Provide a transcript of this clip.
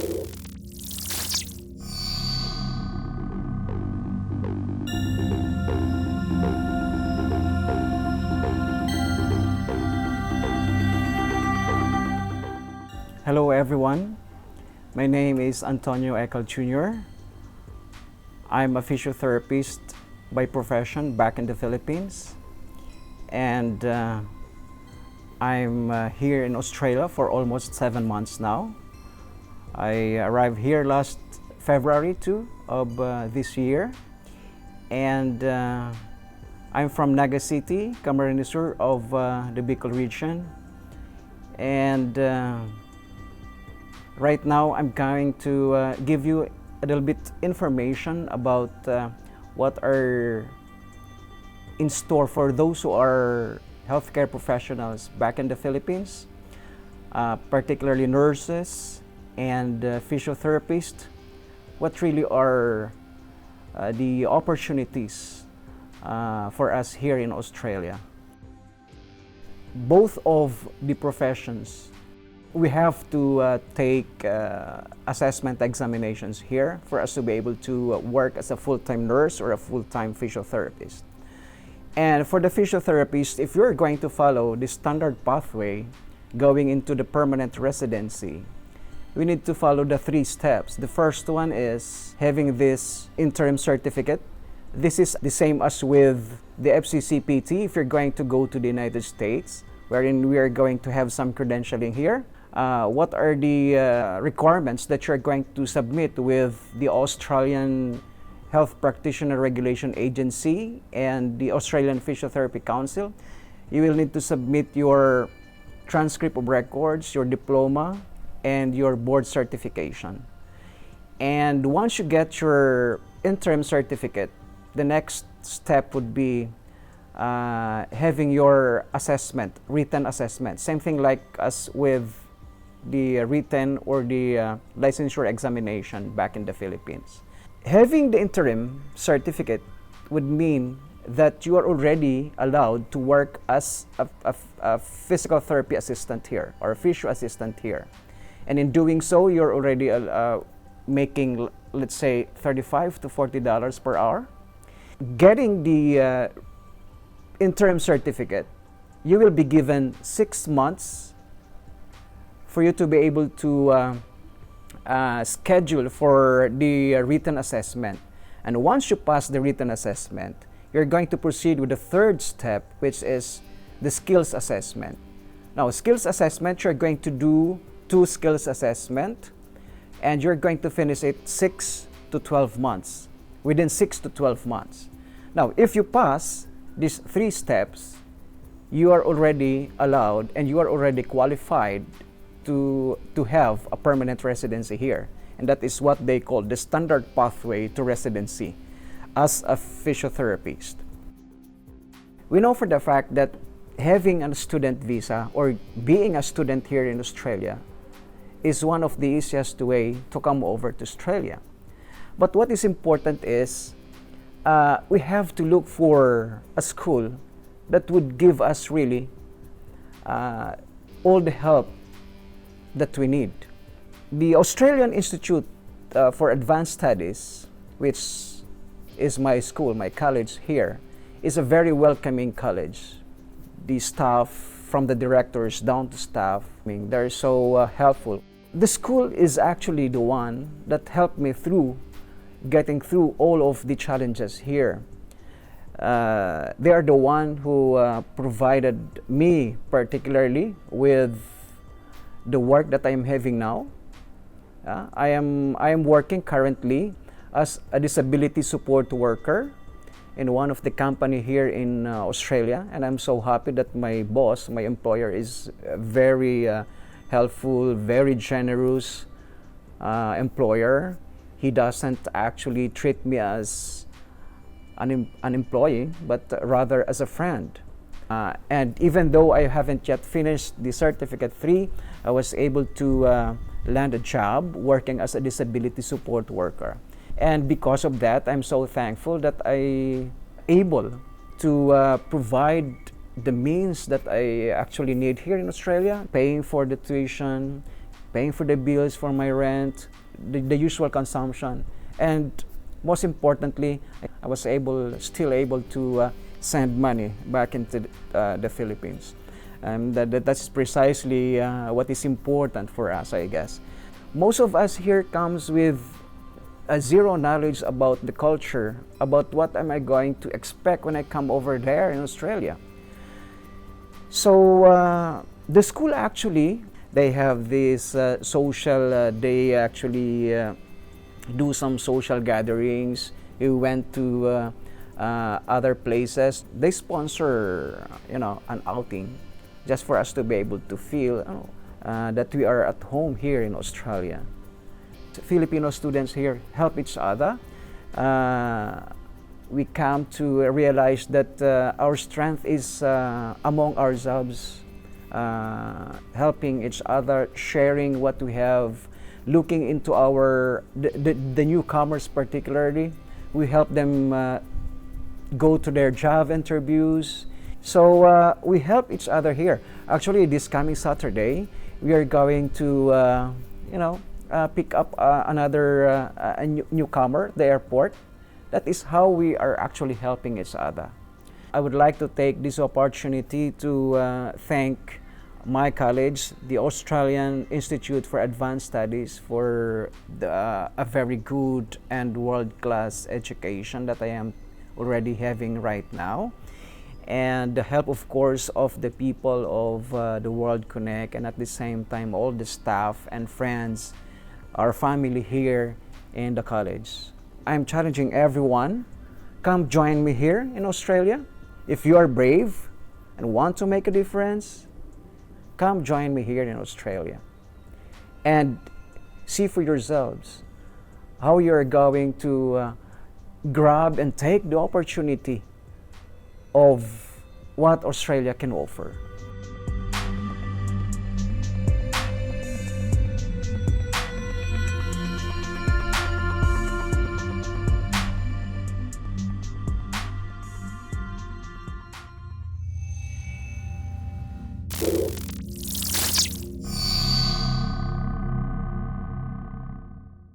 Hello everyone, my name is Ecal Jr. I'm a physiotherapist by profession back in the Philippines, and I'm here in Australia for almost 7 months now. I arrived here last February of this year, and I'm from Naga City, Camarines Sur of the Bicol region, and right now I'm going to give you a little bit information about what are in store for those who are healthcare professionals back in the Philippines, particularly nurses and physiotherapists. What really are the opportunities for us here in Australia? Both of the professions, we have to take assessment examinations here for us to be able to work as a full-time nurse or a full-time physiotherapist. And for the physiotherapist, if you're going to follow the standard pathway going into the permanent residency, we need to follow the 3 steps. The first one is having this interim certificate. This is the same as with the FCCPT if you're going to go to the United States, wherein we are going to have some credentialing here. What are the requirements that you're going to submit with the Australian Health Practitioner Regulation Agency and the Australian Physiotherapy Council? You will need to submit your transcript of records, your diploma, and your board certification. And once you get your interim certificate, the next step would be having your assessment, written assessment. Same thing like as with the written or the licensure examination back in the Philippines. Having the interim certificate would mean that you are already allowed to work as a physical therapy assistant here or a physio assistant here. And in doing so, you're already making, let's say, $35 to $40 per hour. Getting the interim certificate, you will be given 6 months for you to be able to schedule for the written assessment. And once you pass the written assessment, you're going to proceed with the 3rd step, which is the skills assessment. Now, skills assessment, you're going to do 2 skills assessment, and you're going to finish it 6 to 12 months, within 6 to 12 months. Now, if you pass these 3 steps, you are already allowed and you are already qualified to have a permanent residency here. And that is what they call the standard pathway to residency as a physiotherapist. We know for the fact that having a student visa or being a student here in Australia is one of the easiest way to come over to Australia. But what is important is we have to look for a school that would give us really all the help that we need. The Australian Institute for Advanced Studies, which is my school, my college here, is a very welcoming college. The staff, from the directors down to staff, I mean, they're so helpful. The school is actually the one that helped me through getting through all of the challenges here. They are the one who provided me particularly with the work that I am having now. I am working currently as a disability support worker in one of the company here in Australia, and I'm so happy that my boss, my employer, is very helpful, very generous employer. He doesn't actually treat me as an employee, but rather as a friend. And even though I haven't yet finished the Certificate 3, I was able to land a job working as a disability support worker. And because of that, I'm so thankful that I'm able to provide the means that I actually need here in Australia, paying for the tuition, paying for the bills for my rent, the usual consumption, and most importantly, I was still able to send money back into the Philippines. That's precisely what is important for us, I guess. Most of us here comes with a zero knowledge about the culture, about what am I going to expect when I come over there in Australia. So the school actually, they have this they actually do some social gatherings. We went to other places. They sponsor, an outing just for us to be able to feel that we are at home here in Australia. Filipino students here help each other. We come to realize that our strength is among ourselves, helping each other, sharing what we have, looking into the newcomers particularly. We help them go to their job interviews. So we help each other here. Actually, this coming Saturday, we are going to, pick up another newcomer at the airport. That is how we are actually helping each other. I would like to take this opportunity to thank my college, the Australian Institute for Advanced Studies, for a very good and world-class education that I am already having right now. And the help, of course, of the people of the World Connect, and at the same time all the staff and friends, our family here in the college. I'm challenging everyone, come join me here in Australia. If you are brave and want to make a difference, come join me here in Australia and see for yourselves how you're going to grab and take the opportunity of what Australia can offer.